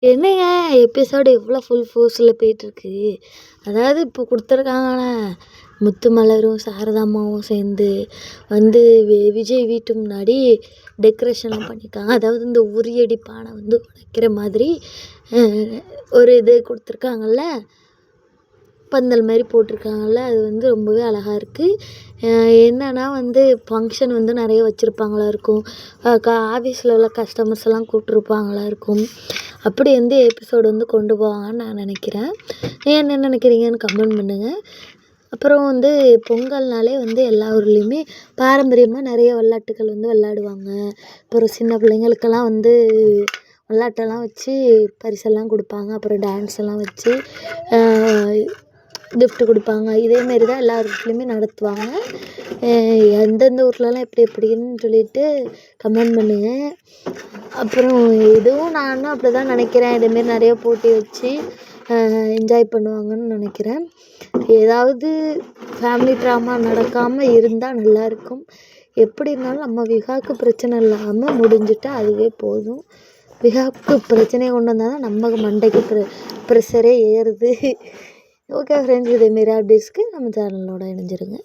என்னங்க எபிசோடு எவ்வளோ ஃபுல் ஃபோர்ஸில் போயிட்டுருக்கு. அதாவது இப்போ கொடுத்துருக்காங்கள, முத்துமலரும் சாரதாம்மாவும் சேர்ந்து வந்து விஜய் வீட்டு முன்னாடி டெக்கரேஷன்லாம் பண்ணியிருக்காங்க. அதாவது இந்த உரியடி பானை வந்து உடைக்கிற மாதிரி ஒரு இது கொடுத்துருக்காங்கல்ல, பந்தல் மாதிரி போட்டிருக்காங்கல்ல. அது வந்து ரொம்பவே அழகாக இருக்குது. என்னென்னா வந்து ஃபங்க்ஷன் வந்து நிறைய வச்சுருப்பாங்களா இருக்கும். ஆஃபீஸில் உள்ள கஸ்டமர்ஸ் எல்லாம் கூப்பிட்ருப்பாங்களா இருக்கும். அப்படி வந்து எபிசோடு வந்து கொண்டு போவாங்கன்னு நான் நினைக்கிறேன். என்ன நினைக்கிறீங்கன்னு கமெண்ட் பண்ணுங்கள். அப்புறம் வந்து பொங்கல்னாலே வந்து எல்லா ஊர்லேயுமே பாரம்பரியமாக நிறைய விளையாட்டுகள் வந்து விளையாடுவாங்க. அப்புறம் சின்ன பிள்ளைங்களுக்கெல்லாம் வந்து விளையாட்டெல்லாம் வச்சு பரிசெல்லாம் கொடுப்பாங்க. அப்புறம் டான்ஸ் எல்லாம் வச்சு கிஃப்ட்டு கொடுப்பாங்க. இதேமாரி தான் எல்லா வீட்லேயுமே நடத்துவாங்க. எந்தெந்த ஊர்லலாம் எப்படி எப்படின்னு சொல்லிட்டு கமெண்ட் பண்ணுங்கள். அப்புறம் இதுவும் நானும் அப்படி தான் நினைக்கிறேன். இதேமாரி நிறைய போட்டி வச்சு என்ஜாய் பண்ணுவாங்கன்னு நினைக்கிறேன். ஏதாவது ஃபேமிலி ட்ராமா நடக்காமல் இருந்தால் நல்லாயிருக்கும். எப்படி இருந்தாலும் நம்ம விகாவுக்கு பிரச்சனை இல்லாமல் முடிஞ்சிட்டால் அதுவே போதும். விகாவுக்கு பிரச்சனையை கொண்டு வந்தால் தான் நம்ம மண்டைக்கு ப்ரெஷரே ஏறுது. ஓகே ஃப்ரெண்ட்ஸ், இதேமாரி அப்டேட்ஸ்க்கு நம்ம சேனலோட இணைஞ்சிருங்க.